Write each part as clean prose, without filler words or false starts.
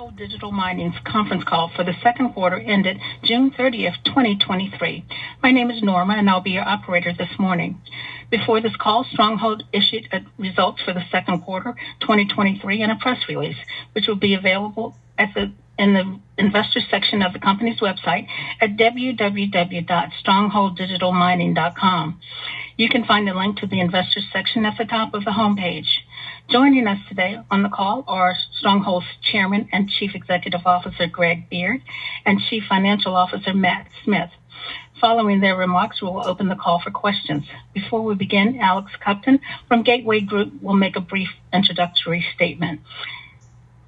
Stronghold Digital Mining's conference call for the second quarter ended June 30th, 2023. My name is Norma, and I'll be your operator this morning. Before this call, Stronghold issued results for the second quarter 2023 in a press release, which will be available in the investors section of the company's website at www.strongholddigitalmining.com. You can find the link to the investors section at the top of the homepage. Joining us today on the call are Stronghold's Chairman and Chief Executive Officer Greg Beard and Chief Financial Officer Matt Smith. Following their remarks, we will open the call for questions. Before we begin, Alex Cupton from Gateway Group will make a brief introductory statement.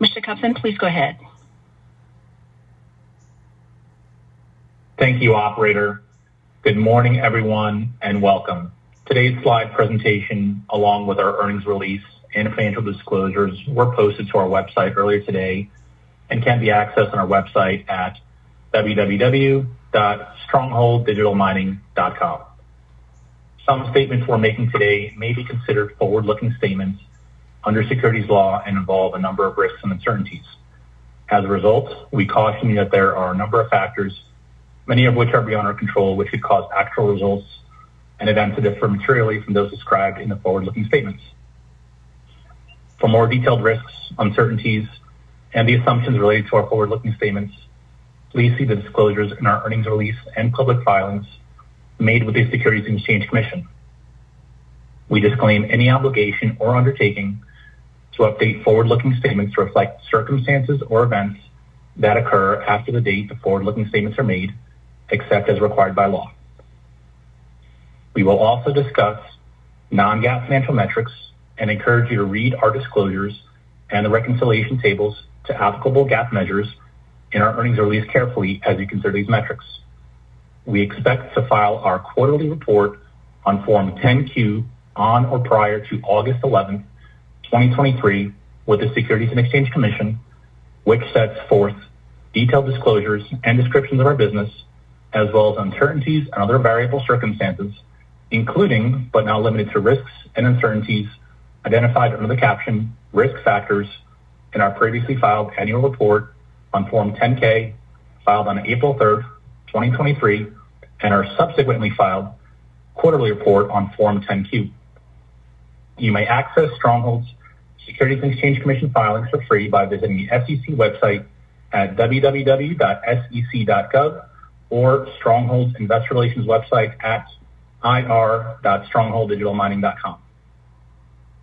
Mr. Cupton, please go ahead. Thank you, operator. Good morning, everyone, and welcome. Today's slide presentation, along with our earnings release and financial disclosures, were posted to our website earlier today and can be accessed on our website at www.strongholddigitalmining.com. Some statements we're making today may be considered forward-looking statements under securities law and involve a number of risks and uncertainties. As a result, we caution you that there are a number of factors, many of which are beyond our control, which could cause actual results and events to differ materially from those described in the forward-looking statements. For more detailed risks, uncertainties, and the assumptions related to our forward-looking statements, please see the disclosures in our earnings release and public filings made with the Securities and Exchange Commission. We disclaim any obligation or undertaking to update forward-looking statements to reflect circumstances or events that occur after the date the forward-looking statements are made, except as required by law. We will also discuss non-GAAP financial metrics and encourage you to read our disclosures and the reconciliation tables to applicable GAAP measures in our earnings release carefully as you consider these metrics. We expect to file our quarterly report on Form 10-Q on or prior to August 11th, 2023 with the Securities and Exchange Commission, which sets forth detailed disclosures and descriptions of our business, as well as uncertainties and other variable circumstances, including but not limited to risks and uncertainties identified under the caption Risk Factors in our previously filed annual report on Form 10-K filed on April 3rd, 2023, and our subsequently filed quarterly report on Form 10-Q. You may access Stronghold's Securities and Exchange Commission filings for free by visiting the SEC website at www.sec.gov or Stronghold's Investor Relations website at ir.strongholddigitalmining.com.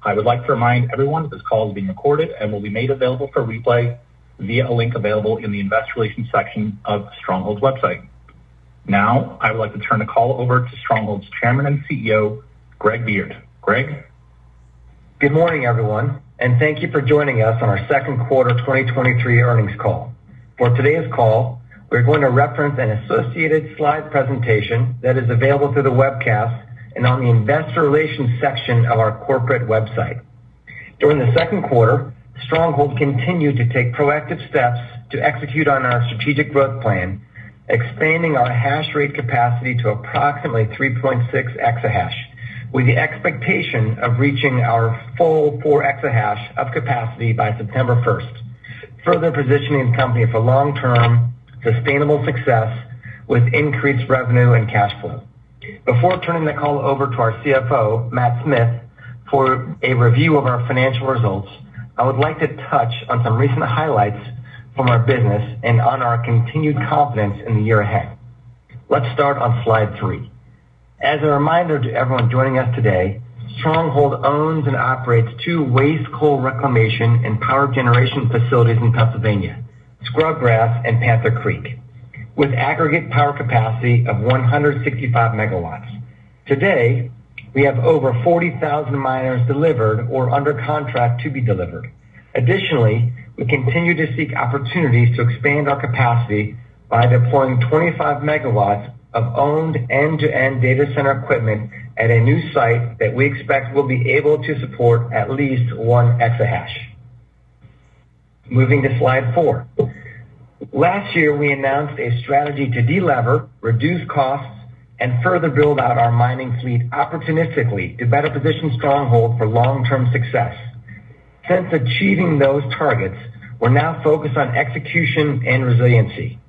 I would like to remind everyone that this call is being recorded and will be made available for replay via a link available in the Investor Relations section of Stronghold's website. Now, I would like to turn the call over to Stronghold's Chairman and CEO, Greg Beard. Greg? Good morning, everyone, and thank you for joining us on our second quarter 2023 earnings call. For today's call, we're going to reference an associated slide presentation that is available through the webcast and on the Investor Relations section of our corporate website. During the second quarter, Stronghold continued to take proactive steps to execute on our strategic growth plan, expanding our hash rate capacity to approximately 3.6 exahash, with the expectation of reaching our full 4 exahash of capacity by September 1st, further positioning the company for long-term, sustainable success with increased revenue and cash flow. Before turning the call over to our CFO, Matt Smith, for a review of our financial results, I would like to touch on some recent highlights from our business and on our continued confidence in the year ahead. Let's start on slide 3. As a reminder to everyone joining us today, Stronghold owns and operates 2 waste coal reclamation and power generation facilities in Pennsylvania, Scrubgrass and Panther Creek, with aggregate power capacity of 165 megawatts. Today, we have over 40,000 miners delivered or under contract to be delivered. Additionally, we continue to seek opportunities to expand our capacity by deploying 25 megawatts of owned end-to-end data center equipment at a new site that we expect will be able to support at least 1 exahash. Moving to slide 4. Last year, we announced a strategy to delever, reduce costs, and further build out our mining fleet opportunistically to better position Stronghold for long-term success. Since achieving those targets, we're now focused on execution and resiliency.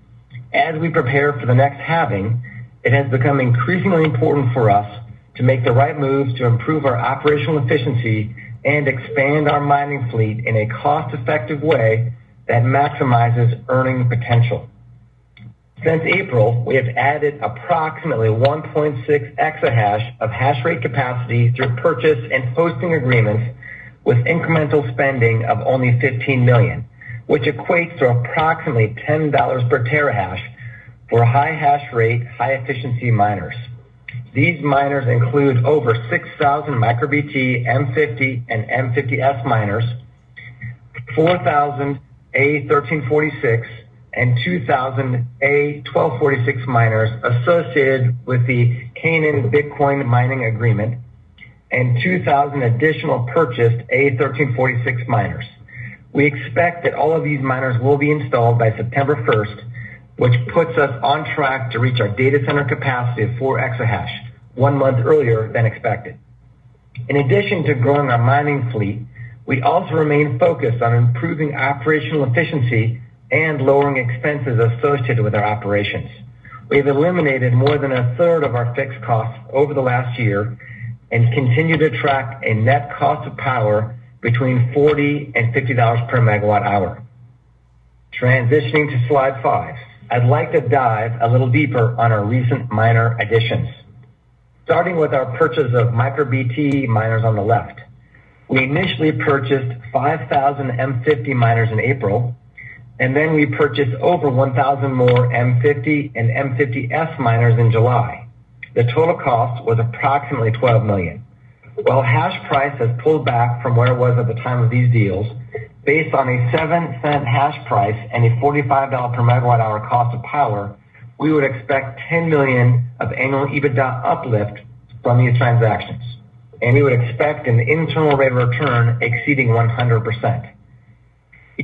As we prepare for the next halving, it has become increasingly important for us to make the right moves to improve our operational efficiency and expand our mining fleet in a cost-effective way that maximizes earning potential. Since April, we have added approximately 1.6 exahash of hash rate capacity through purchase and hosting agreements with incremental spending of only $15 million, which equates to approximately $10 per terahash for high hash rate, high efficiency miners. These miners include over 6,000 MicroBT M50 and M50S miners, 4,000 A1346 and 2,000 A1246 miners associated with the Canaan Bitcoin mining agreement, and 2,000 additional purchased A1346 miners. We expect that all of these miners will be installed by September 1st, which puts us on track to reach our data center capacity of 4 exahash, 1 month earlier than expected. In addition to growing our mining fleet, we also remain focused on improving operational efficiency and lowering expenses associated with our operations. We have eliminated more than a third of our fixed costs over the last year and continue to track a net cost of power between $40 and $50 per megawatt hour. Transitioning to slide 5, I'd like to dive a little deeper on our recent miner additions. Starting with our purchase of MicroBT miners on the left. We initially purchased 5,000 M50 miners in April, and then we purchased over 1,000 more M50 and M50S miners in July. The total cost was approximately $12 million. While hash price has pulled back from where it was at the time of these deals, based on a 7-cent hash price and a $45 per megawatt hour cost of power, we would expect $10 million of annual EBITDA uplift from these transactions, and we would expect an internal rate of return exceeding 100%.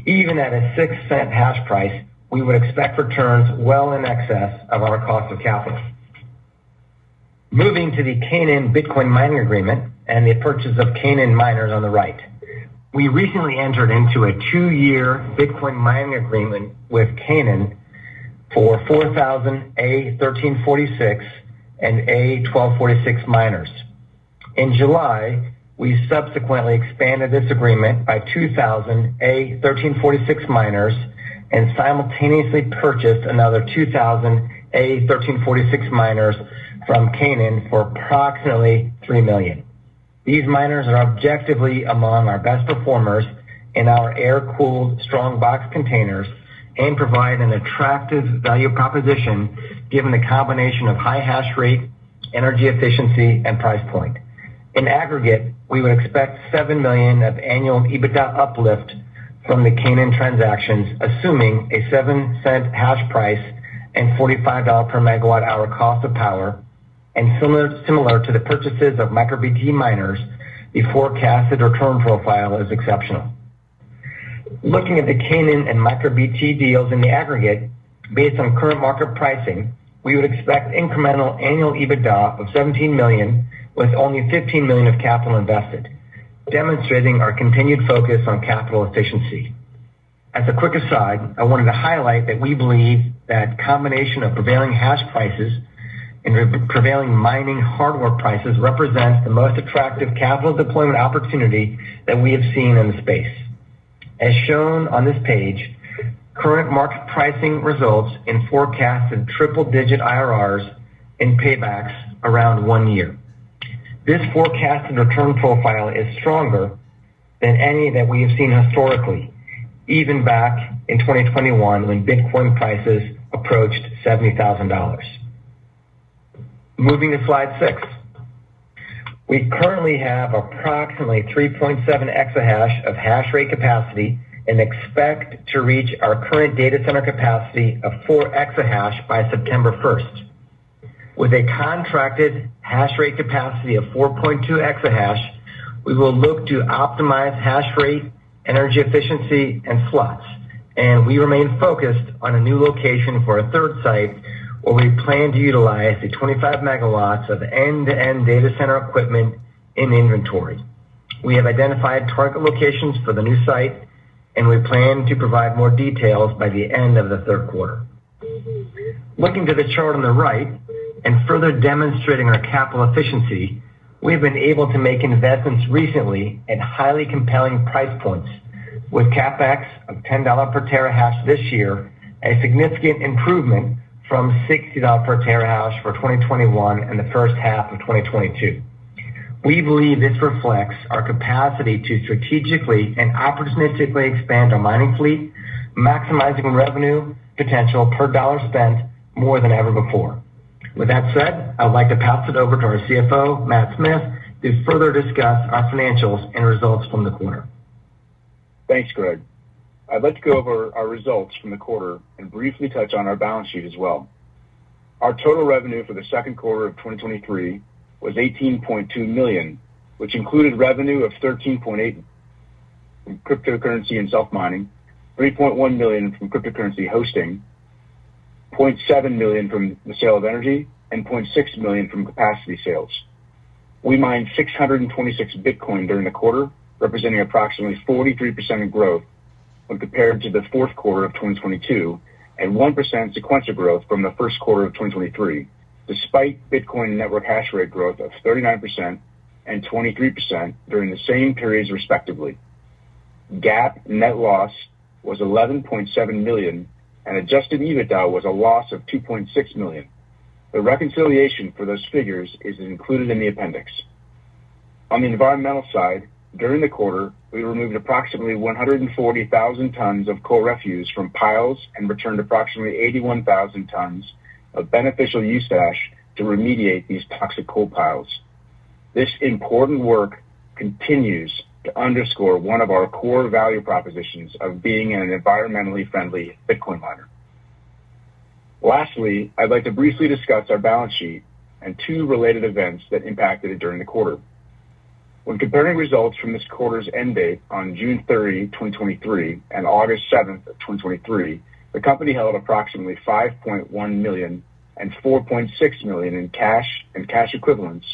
Even at a 6-cent hash price, we would expect returns well in excess of our cost of capital. Moving to the Canaan Bitcoin mining agreement and the purchase of Canaan miners on the right. We recently entered into a 2-year Bitcoin mining agreement with Canaan for 4,000 A1346 and A1246 miners. In July, we subsequently expanded this agreement by 2,000 A1346 miners and simultaneously purchased another 2,000 A1346 miners from Canaan for approximately $3 million. These miners are objectively among our best performers in our air-cooled strong box containers and provide an attractive value proposition given the combination of high hash rate, energy efficiency, and price point. In aggregate, we would expect $7 million of annual EBITDA uplift from the Canaan transactions, assuming a 7-cent hash price and $45 per megawatt hour cost of power, and similar to the purchases of MicroBT miners, the forecasted return profile is exceptional. Looking at the Canaan and MicroBT deals in the aggregate, based on current market pricing, we would expect incremental annual EBITDA of $17 million with only $15 million of capital invested, demonstrating our continued focus on capital efficiency. As a quick aside, I wanted to highlight that we believe that combination of prevailing hash prices and prevailing mining hardware prices represents the most attractive capital deployment opportunity that we have seen in the space. As shown on this page, current market pricing results in forecasted triple-digit IRRs and paybacks around 1 year. This forecasted return profile is stronger than any that we have seen historically, even back in 2021 when Bitcoin prices approached $70,000. Moving to slide 6. We currently have approximately 3.7 exahash of hash rate capacity and expect to reach our current data center capacity of 4 exahash by September 1st. With a contracted hash rate capacity of 4.2 exahash, we will look to optimize hash rate, energy efficiency, and slots, and we remain focused on a new location for a third site where we plan to utilize the 25 megawatts of end-to-end data center equipment in inventory. We have identified target locations for the new site and we plan to provide more details by the end of the third quarter. Looking to the chart on the right, and further demonstrating our capital efficiency, we've been able to make investments recently at highly compelling price points, with CapEx of $10 per terahash this year, a significant improvement from $60 per terahash for 2021 and the first half of 2022. We believe this reflects our capacity to strategically and opportunistically expand our mining fleet, maximizing revenue potential per dollar spent more than ever before. With that said, I would like to pass it over to our CFO, Matt Smith, to further discuss our financials and results from the quarter. Thanks, Greg. I'd like to go over our results from the quarter and briefly touch on our balance sheet as well. Our total revenue for the second quarter of 2023 was $18.2 million, which included revenue of $13.8 from cryptocurrency and self-mining, $3.1 million from cryptocurrency hosting, $0.7 million from the sale of energy, and $0.6 million from capacity sales. We mined 626 Bitcoin during the quarter, representing approximately 43% growth when compared to the fourth quarter of 2022 and 1% sequential growth from the first quarter of 2023, despite Bitcoin network hash rate growth of 39% and 23% during the same periods respectively. GAAP net loss was $11.7 million and adjusted EBITDA was a loss of $2.6 million. The reconciliation for those figures is included in the appendix. On the environmental side, during the quarter, we removed approximately 140,000 tons of coal refuse from piles and returned approximately 81,000 tons of beneficial use ash to remediate these toxic coal piles. This important work continues to underscore one of our core value propositions of being an environmentally friendly Bitcoin miner. Lastly, I'd like to briefly discuss our balance sheet and two related events that impacted it during the quarter. When comparing results from this quarter's end date on June 30, 2023 and August 7th of 2023, the company held approximately $5.1 million and $4.6 million in cash and cash equivalents,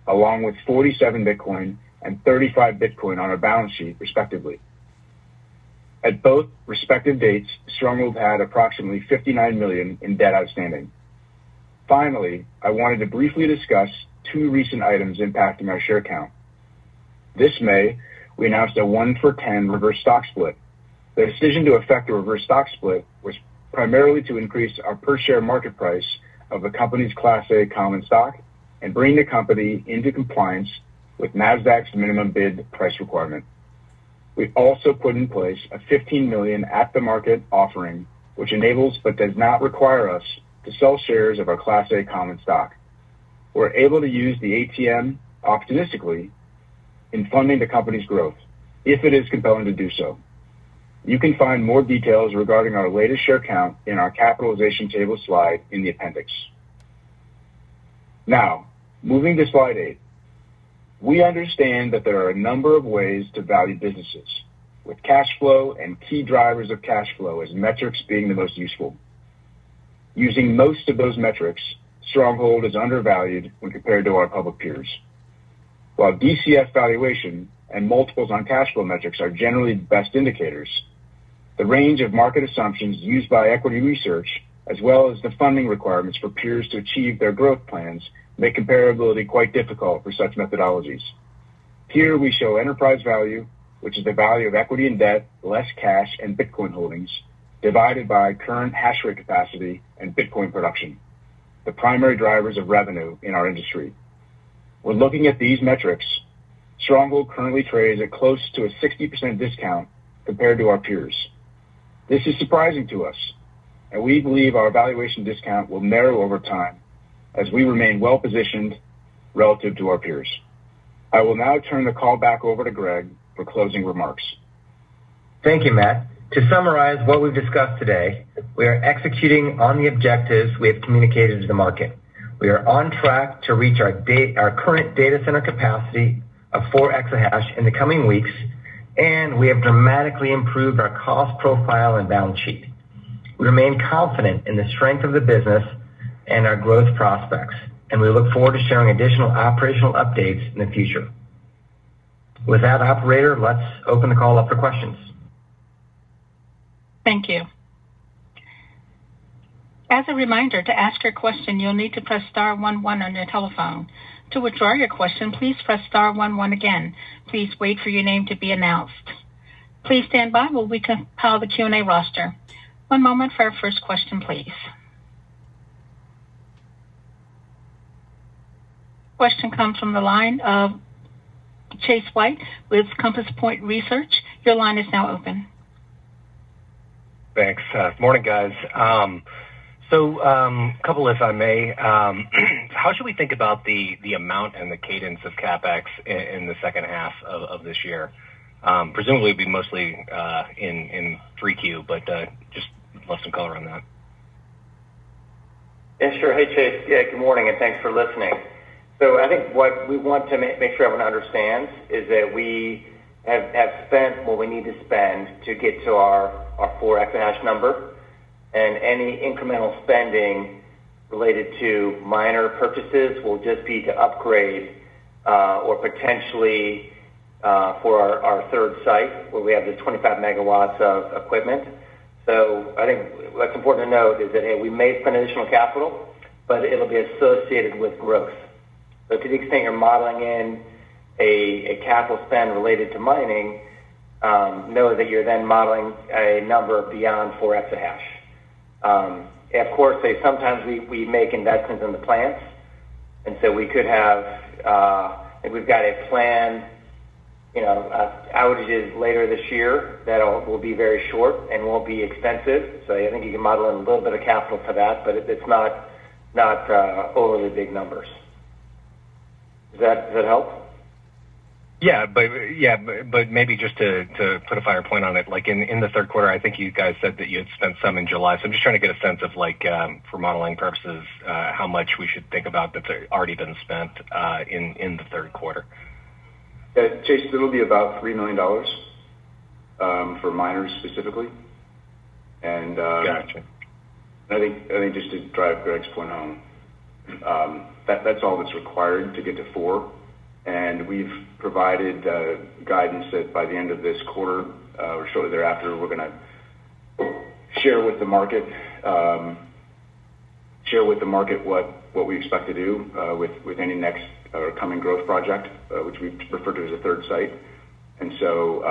along with 47 Bitcoin and 35 Bitcoin on our balance sheet, respectively. At both respective dates, Stronghold had approximately $59 million in debt outstanding. Finally, I wanted to briefly discuss two recent items impacting our share count. This May, we announced a 1-for-10 reverse stock split. The decision to effect a reverse stock split was primarily to increase our per-share market price of the company's Class A common stock and bring the company into compliance with NASDAQ's minimum bid price requirement. We also put in place a $15 million at-the-market offering, which enables but does not require us to sell shares of our Class A common stock. We're able to use the ATM opportunistically in funding the company's growth, if it is compelling to do so. You can find more details regarding our latest share count in our capitalization table slide in the appendix. Now, moving to slide 8. We understand that there are a number of ways to value businesses, with cash flow and key drivers of cash flow as metrics being the most useful. Using most of those metrics, Stronghold is undervalued when compared to our public peers. While DCF valuation and multiples on cash flow metrics are generally best indicators, the range of market assumptions used by equity research, as well as the funding requirements for peers to achieve their growth plans, make comparability quite difficult for such methodologies. Here we show enterprise value, which is the value of equity and debt, less cash and Bitcoin holdings, divided by current hash rate capacity and Bitcoin production, the primary drivers of revenue in our industry. When looking at these metrics, Stronghold currently trades at close to a 60% discount compared to our peers. This is surprising to us, and we believe our valuation discount will narrow over time as we remain well-positioned relative to our peers. I will now turn the call back over to Greg for closing remarks. Thank you, Matt. To summarize what we've discussed today, we are executing on the objectives we have communicated to the market. We are on track to reach our current data center capacity of 4 exahash in the coming weeks, and we have dramatically improved our cost profile and balance sheet. We remain confident in the strength of the business and our growth prospects, and we look forward to sharing additional operational updates in the future. With that, operator, let's open the call up for questions. Thank you. As a reminder, to ask your question, you'll need to press star 11 on your telephone. To withdraw your question, please press star 11 again. Please wait for your name to be announced. Please stand by while we compile the Q&A roster. One moment for our first question, please. Question comes from the line of Chase White with Compass Point Research. Your line is now open. Thanks. Morning, guys. Couple, if I may. How should we think about the amount and the cadence of CapEx in the second half of this year? Presumably it'd be mostly in 3Q, but just love some color on that. Yeah, sure. Hey, Chase. Yeah, good morning, and thanks for listening. So I think what we want to make sure everyone understands is that we have spent what we need to spend to get to our 4 exahash number, and any incremental spending related to miner purchases will just be to upgrade or potentially for our third site where we have the 25 megawatts of equipment. So I think what's important to note is that, hey, we may spend additional capital, but it'll be associated with growth. So to the extent you're modeling in a capital spend related to mining, know that you're then modeling a number beyond 4 exahash. Of course, sometimes we make investments in the plants, and so we could have, if we've got a planned, outages later this year that will be very short and won't be expensive. So I think you can model in a little bit of capital for that, but it's not overly big numbers. Does that help? Yeah, but maybe just to put a finer point on it, like in the third quarter, I think you guys said that you had spent some in July. So I'm just trying to get a sense of for modeling purposes, how much we should think about that's already been spent in the third quarter. Chase, it'll be about $3 million for miners specifically, and gotcha. I think just to drive Greg's point home, that's all that's required to get to 4. And we've provided guidance that by the end of this quarter or shortly thereafter, we're going to share with the market what we expect to do with any next or coming growth project, which we refer to as a third site. And so,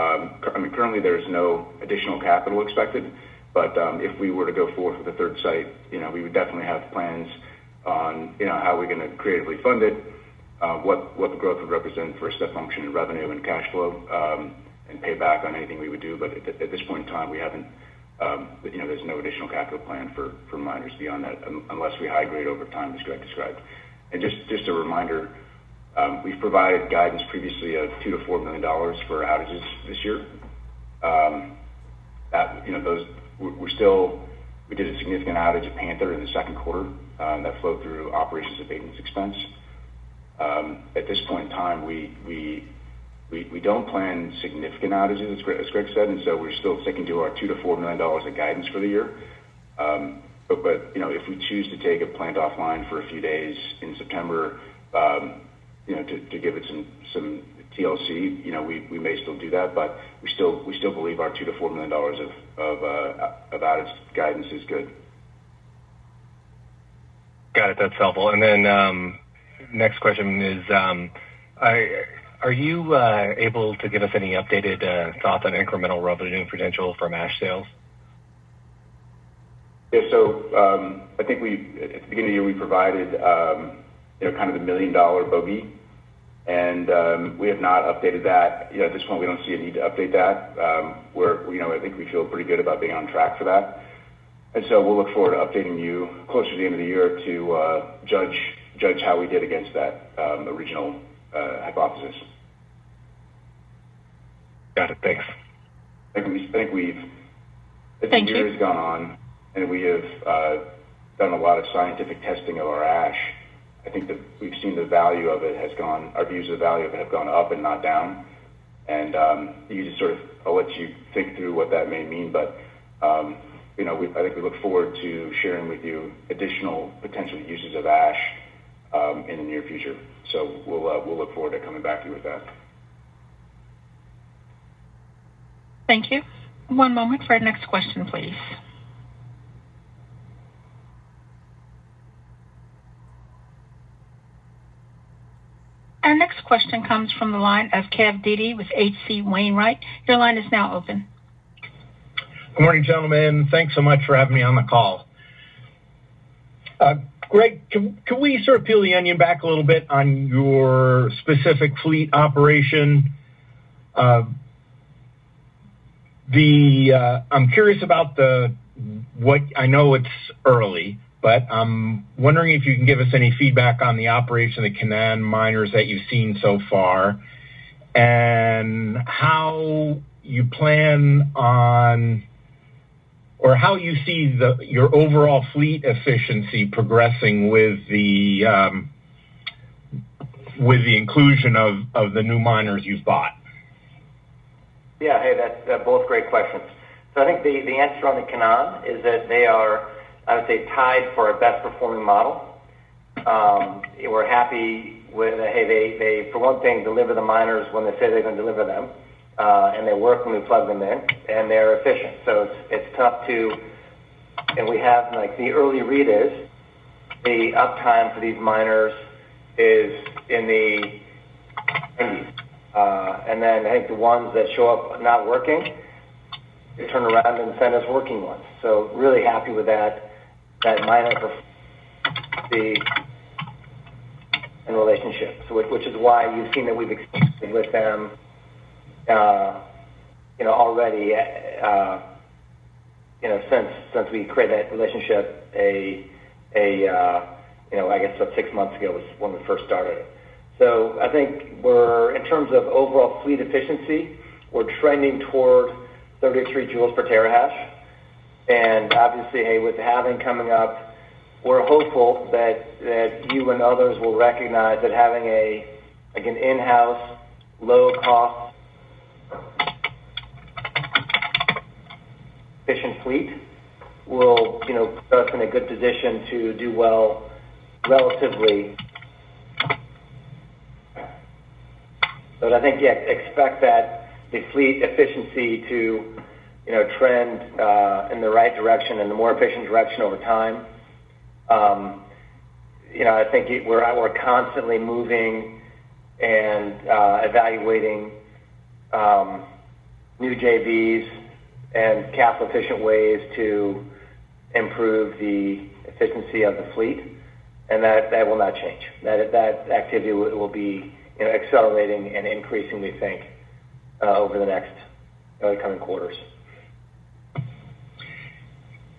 currently there's no additional capital expected, but if we were to go forward with a third site, we would definitely have plans on how we're going to creatively fund it. What the growth would represent for a step function in revenue and cash flow, and pay back on anything we would do. But at this point in time, we haven't, there's no additional capital plan for miners beyond that, unless we high grade over time, as Greg described. And just a reminder, we've provided guidance previously of $2 to $4 million for outages this year. We did a significant outage at Panther in the second quarter that flowed through operations and maintenance expense. At this point in time, we don't plan significant outages, as Greg said, and so we're still sticking to our $2 to $4 million of guidance for the year. But if we choose to take a plant offline for a few days in September, to give it some TLC, we may still do that, but we still believe our $2 to $4 million of outage guidance is good. Got it. That's helpful. And then next question is, are you able to give us any updated thoughts on incremental revenue potential from ash sales? Yeah, so I think at the beginning of the year we provided kind of the $1 million bogey, and we have not updated that. At this point, we don't see a need to update that. I think we feel pretty good about being on track for that, and so we'll look forward to updating you closer to the end of the year to judge how we did against that original hypothesis. Got it. Thanks. I think as the year has gone on, and we have done a lot of scientific testing of our ash, I think that we've seen the value of it our views of the value of it have gone up and not down. And you just I'll let you think through what that may mean, but I think we look forward to sharing with you additional potential uses of ash in the near future. So we'll look forward to coming back to you with that. Thank you. One moment for our next question, please. Our next question comes from the line of Dede with H.C. Wainwright. Your line is now open. Good morning, gentlemen. Thanks so much for having me on the call. Greg, can we sort of peel the onion back a little bit on your specific fleet operation? I'm curious about what I know it's early, but I'm wondering if you can give us any feedback on the operation of the Canaan miners that you've seen so far, and how you plan on, or how you see your overall fleet efficiency progressing with the inclusion of the new miners you've bought. Yeah, hey, that's both great questions. So I think the answer on the Canaan is that they are, I would say, tied for a best performing model. We're happy with, they for one thing, deliver the miners when they say they're going to deliver them, and they work when we plug them in, and they're efficient. So it's tough to, and we have, like, the early read is the uptime for these miners is in the 90s. And then I think the ones that show up not working, they turn around and send us working ones. So really happy with that miner the and relationship. So which is why you've seen that we've expanded with them, already, since we created that relationship, I guess about 6 months ago was when we first started. So I think we're, in terms of overall fleet efficiency, we're trending toward 33 joules per terahash. And obviously, with the halving coming up, we're hopeful that you and others will recognize that having an in-house, low-cost, efficient fleet will, put us in a good position to do well relatively. But I think, expect that the fleet efficiency to, trend in the right direction and the more efficient direction over time. I think we're constantly moving and evaluating new JVs and capital efficient ways to improve the efficiency of the fleet, and that will not change. That activity will be accelerating and increasing, we think, over the next coming quarters.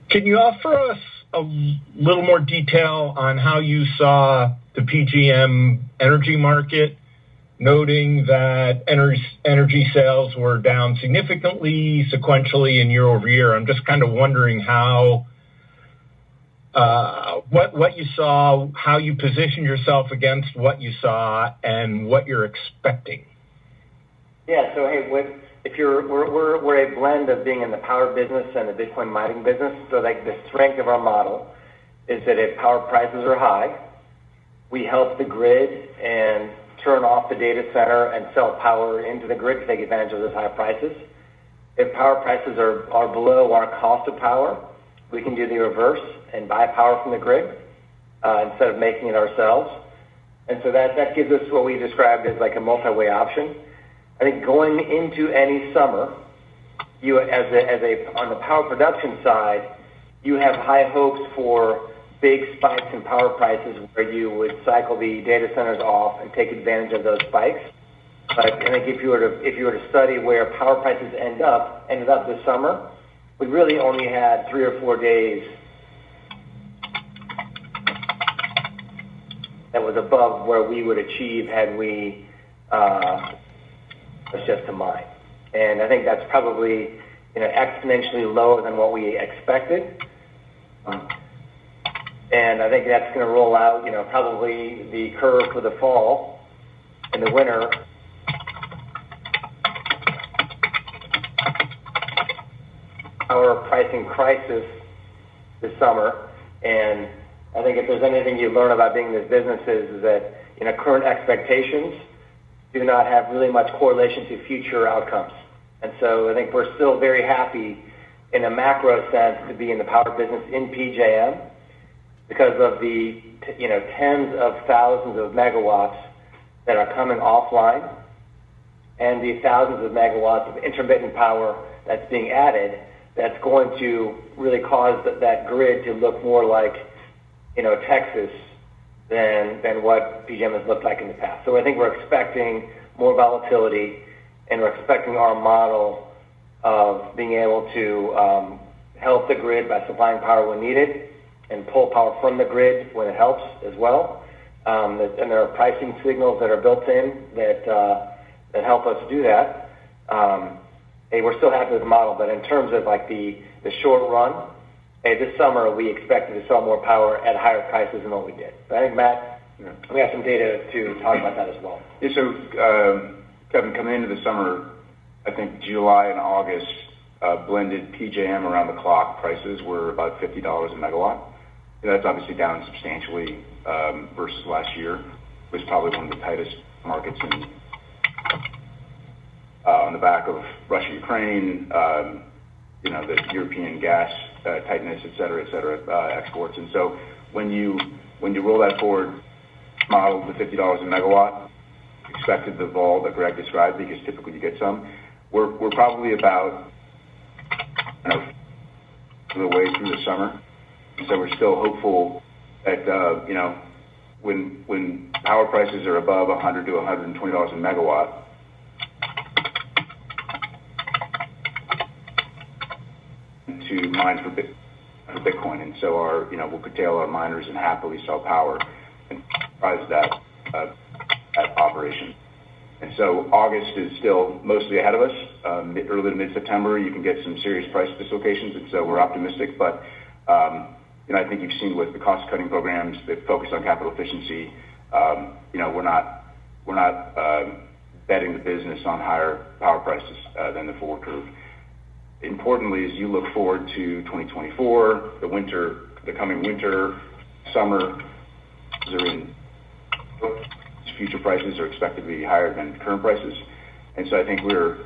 Can you offer us a little more detail on how you saw the PJM energy market, noting that energy sales were down significantly sequentially and year over year? I'm just kind of wondering how, what you saw, how you positioned yourself against what you saw, and what you're expecting. Yeah, so we're a blend of being in the power business and the Bitcoin mining business. So the strength of our model is that if power prices are high, we help the grid and turn off the data center and sell power into the grid to take advantage of those high prices. If power prices are below our cost of power, we can do the reverse and buy power from the grid instead of making it ourselves. And so that gives us what we described as like a multi-way option. I think going into any summer, you on the power production side, you have high hopes for big spikes in power prices where you would cycle the data centers off and take advantage of those spikes. But I think if you were to study where power prices ended up this summer, we really only had 3 or 4 days that was above where we would achieve had we was just to mine. And I think that's probably exponentially lower than what we expected. And I think that's going to roll out, probably the curve for the fall and the winter. Our pricing crisis this summer. And I think if there's anything you learn about being in this business is that, current expectations do not have really much correlation to future outcomes. And so I think we're still very happy in a macro sense to be in the power business in PJM because of the tens of thousands of megawatts that are coming offline and the thousands of megawatts of intermittent power that's being added that's going to really cause that grid to look more like Texas than what PJM has looked like in the past. So I think we're expecting more volatility, and we're expecting our model of being able to help the grid by supplying power when needed and pull power from the grid when it helps as well. And there are pricing signals that are built in that help us do that. Hey, we're still happy with the model, but in terms of like the short run, this summer we expected to sell more power at higher prices than what we did. But I think, Matt, we have some data to talk about that as well. Yeah, so Kevin, coming into the summer, I think July and August blended PJM around the clock prices were about $50 a megawatt. That's obviously down substantially versus last year. It was probably one of the tightest markets on the back of Russia, Ukraine, the European gas tightness, et cetera, exports. And so when you roll that forward, model the $50 a megawatt, expected the vol that Greg described, because typically you get some. We're probably about the way through the summer, and so we're still hopeful that when power prices are above $100 to $120 a megawatt, to mine for Bitcoin, and so we'll curtail our miners and happily sell power and price that operation. And so August is still mostly ahead of us. Early to mid-September, you can get some serious price dislocations, and so we're optimistic. But I think you've seen with the cost-cutting programs that focus on capital efficiency. We're not betting the business on higher power prices than the forward curve. Importantly, as you look forward to 2024, the coming winter, summer, future prices are expected to be higher than current prices, and so I think we're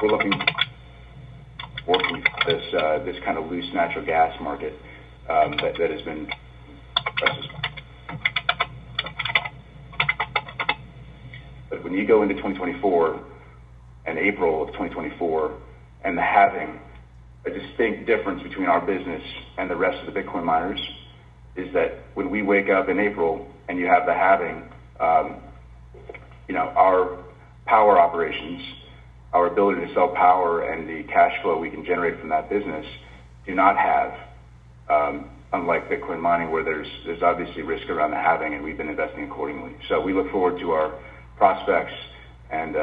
looking this kind of loose natural gas market that has been prices. But when you go into 2024 and April of 2024 and having a distinct difference between our business and the rest of the Bitcoin miners is that when we wake up in April and you have the halving, our power operations, our ability to sell power and the cash flow we can generate from that business do not have, unlike Bitcoin mining where there's obviously risk around the halving, and we've been investing accordingly. So we look forward to our prospects and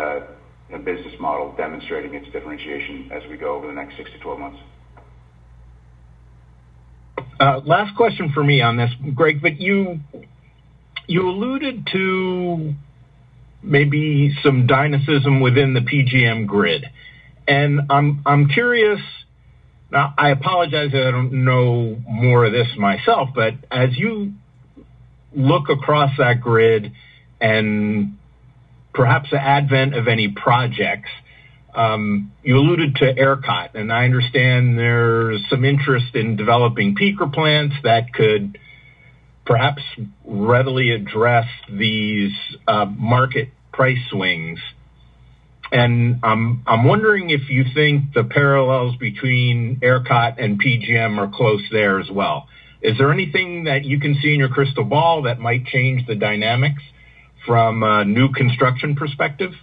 business model demonstrating its differentiation as we go over the next 6 to 12 months. Last question for me on this, Greg, but you alluded to maybe some dynamism within the PJM grid. And I'm curious, now I apologize that I don't know more of this myself, but as you look across that grid and perhaps the advent of any projects, you alluded to ERCOT, and I understand there's some interest in developing peaker plants that could perhaps readily address these market price swings. And I'm wondering if you think the parallels between ERCOT and PJM are close there as well. Is there anything that you can see in your crystal ball that might change the dynamics from a new construction perspective?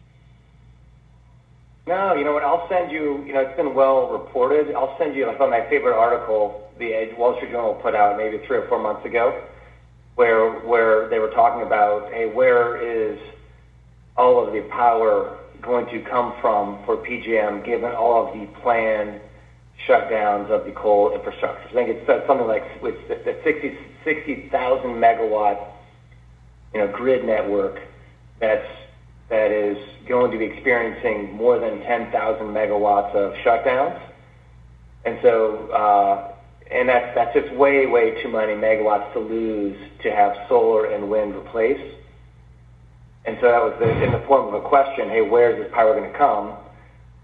No, you know what, I'll send you, it's been well reported. I'll send you, like, on my favorite article the Wall Street Journal put out maybe 3 or 4 months ago, where they were talking about, hey, where is all of the power going to come from for PJM given all of the planned shutdowns of the coal infrastructure? I think it's something like with the 60,000 megawatt grid network that is going to be experiencing more than 10,000 megawatts of shutdowns. And so, and that's just way, way too many megawatts to lose to have solar and wind replace. And so that was in the form of a question, hey, where is this power going to come?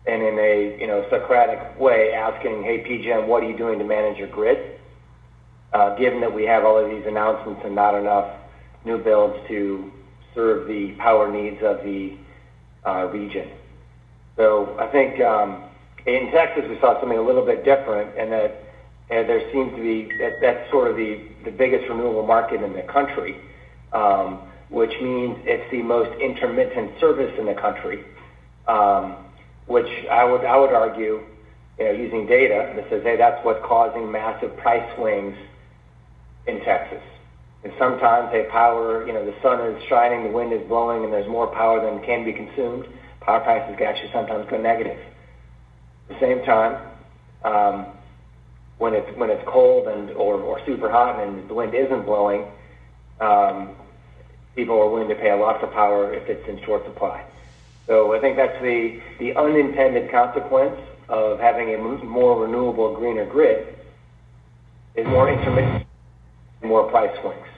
and in a Socratic way asking, hey, PJM, what are you doing to manage your grid? Given that we have all of these announcements and not enough new builds to serve the power needs of the region. So I think in Texas we saw something a little bit different, and that there seems to be that's sort of the biggest renewable market in the country, which means it's the most intermittent service in the country, which I would argue, using data that says, hey, that's what's causing massive price swings in Texas. And sometimes, hey, power, the sun is shining, the wind is blowing, and there's more power than can be consumed. Power prices can actually sometimes go negative. At the same time, when it's cold or super hot and the wind isn't blowing, people are willing to pay a lot for power if it's in short supply. So I think that's the unintended consequence of having a more renewable, greener grid is more intermittent and more price swings,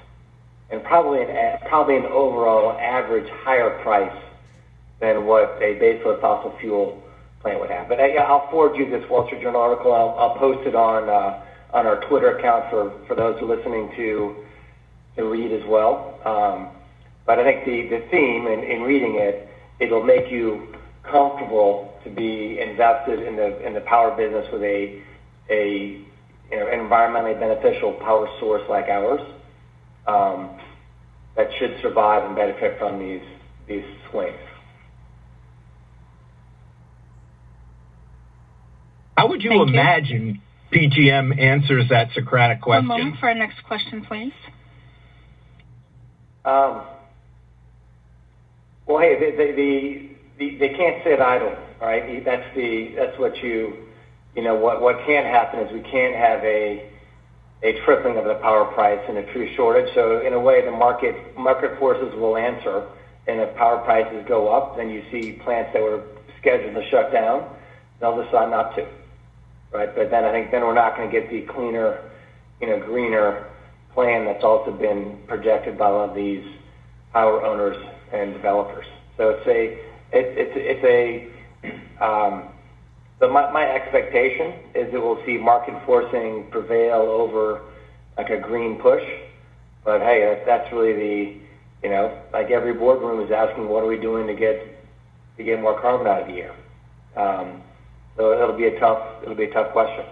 and probably an overall average higher price than what a baseload fossil fuel plant would have. But I'll forward you this Wall Street Journal article. I'll post it on our Twitter account for those who are listening to read as well. But I think the theme in reading it, it'll make you comfortable to be invested in the power business with a environmentally beneficial power source like ours that should survive and benefit from these swings. How would you imagine PJM answers that Socratic question? One moment for our next question, please. Well, hey, they can't sit idle, right? That's what what can't happen is we can't have a tripling of the power price and a true shortage. So in a way, the market forces will answer, and if power prices go up, then you see plants that were scheduled to shut down, they'll decide not to, right? But then I think we're not going to get the cleaner, greener plan that's also been projected by a lot of these power owners and developers. So so my expectation is that we'll see market forcing prevail over like a green push. But hey, that's really like every boardroom is asking, what are we doing to get more carbon out of the air? So it'll be a tough question.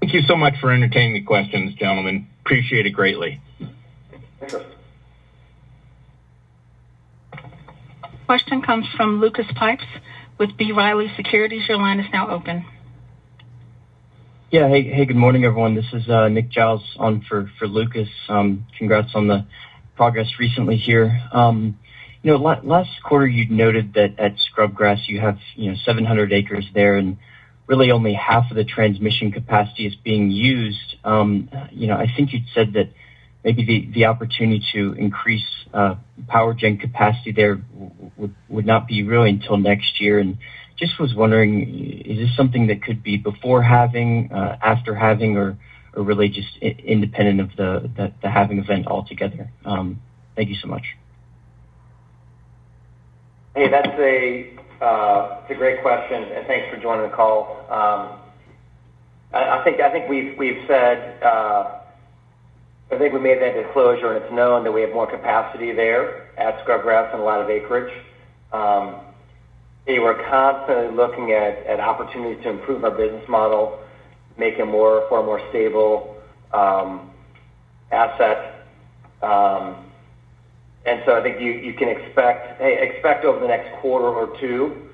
Thank you so much for entertaining the questions, gentlemen. Appreciate it greatly. Interest. Question comes from Lucas Pipes with B.Riley Securities. Your line is now open. Yeah, hey, good morning, everyone. This is Nick Giles on for Lucas. Congrats on the progress recently here. Last quarter you noted that at Scrubgrass you have 700 acres there, and really only half of the transmission capacity is being used. I think you'd said that maybe the opportunity to increase power gen capacity there would not be really until next year. And just was wondering, is this something that could be before halving, after halving, or really just independent of the halving event altogether? Thank you so much. Hey, that's it's a great question, and thanks for joining the call. I think we've said. I think we made that disclosure, and it's known that we have more capacity there at Scrubgrass and a lot of acreage. We're constantly looking at opportunities to improve our business model, make it for a more stable asset. And so I think you can expect over the next quarter or two,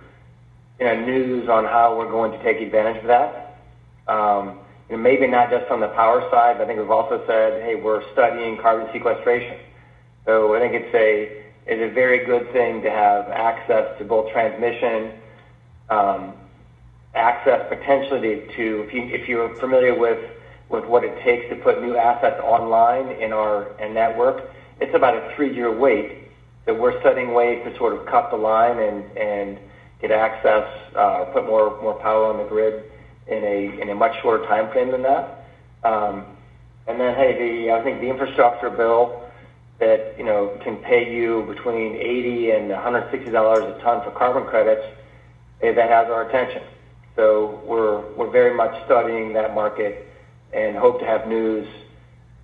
news on how we're going to take advantage of that. Maybe not just on the power side, but I think we've also said, hey, we're studying carbon sequestration. So I think it's a very good thing to have access to both transmission, access potentially to if you're familiar with what it takes to put new assets online in our network, it's about a 3-year wait. So we're studying ways to sort of cut the line and get access, put more power on the grid in a much shorter time frame than that. And then, hey, I think the infrastructure bill that, can pay you between $80 and $160 a ton for carbon credits, that has our attention. So we're very much studying that market and hope to have news,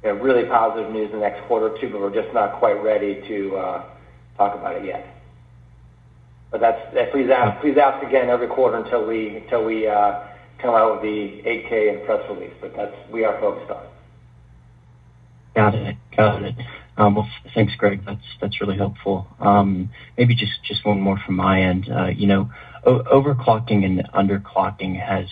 really positive news in the next quarter or two, but we're just not quite ready to talk about it yet. But please ask again every quarter until we come out with the 8K and press release. But we are focused on it. Got it. Well, thanks, Greg. That's really helpful. Maybe just one more from my end. Overclocking and underclocking has,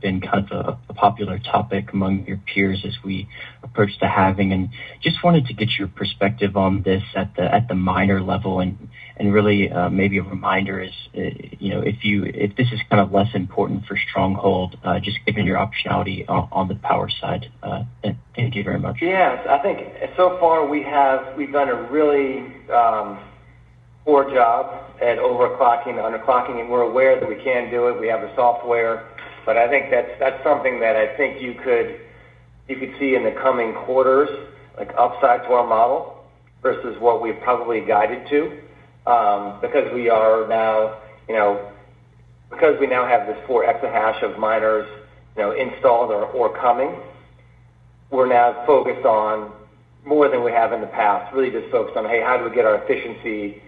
been kind of a popular topic among your peers as we approach the halving, and just wanted to get your perspective on this at the miner level, and really maybe a reminder is, if this is kind of less important for Stronghold, just given your optionality on the power side. Thank you very much. Yes, I think so far we've done a really poor job at overclocking and underclocking, and we're aware that we can do it. We have the software, but I think that's something that I think you could see in the coming quarters, like upside to our model versus what we've probably guided to, because we are now, because we now have this 4 exahash of miners, installed or coming. We're now focused on more than we have in the past. Really, just focused on, hey, how do we get our efficiency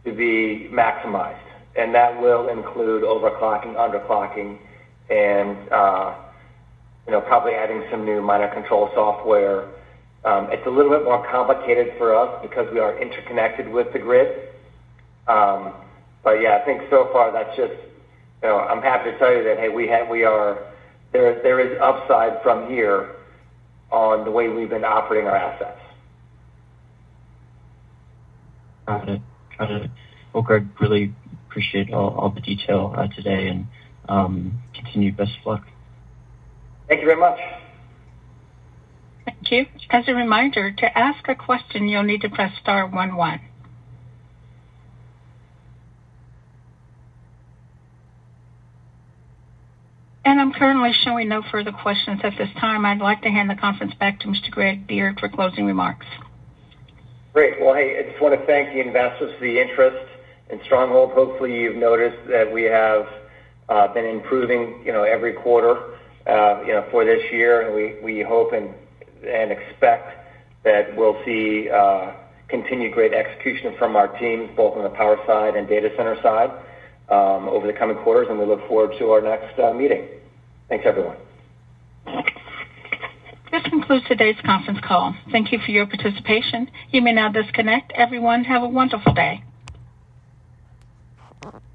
to be maximized, and that will include overclocking, underclocking, and probably adding some new miner control software. It's a little bit more complicated for us because we are interconnected with the grid. But yeah, I think so far that's just, I'm happy to tell you that, hey, there is upside from here on the way we've been operating our assets. Got it. Well, Greg, really appreciate all the detail today, and continued best of luck. Thank you very much. Thank you. As a reminder, to ask a question, you'll need to press star 11. And I'm currently showing no further questions at this time. I'd like to hand the conference back to Mr. Greg Beard for closing remarks. Great. Well, hey, I just want to thank the investors for the interest in Stronghold. Hopefully you've noticed that we have been improving, every quarter, for this year, and we hope and expect that we'll see continued great execution from our teams, both on the power side and data center side, over the coming quarters, and we look forward to our next meeting. Thanks, everyone. This concludes today's conference call. Thank you for your participation. You may now disconnect. Everyone, have a wonderful day.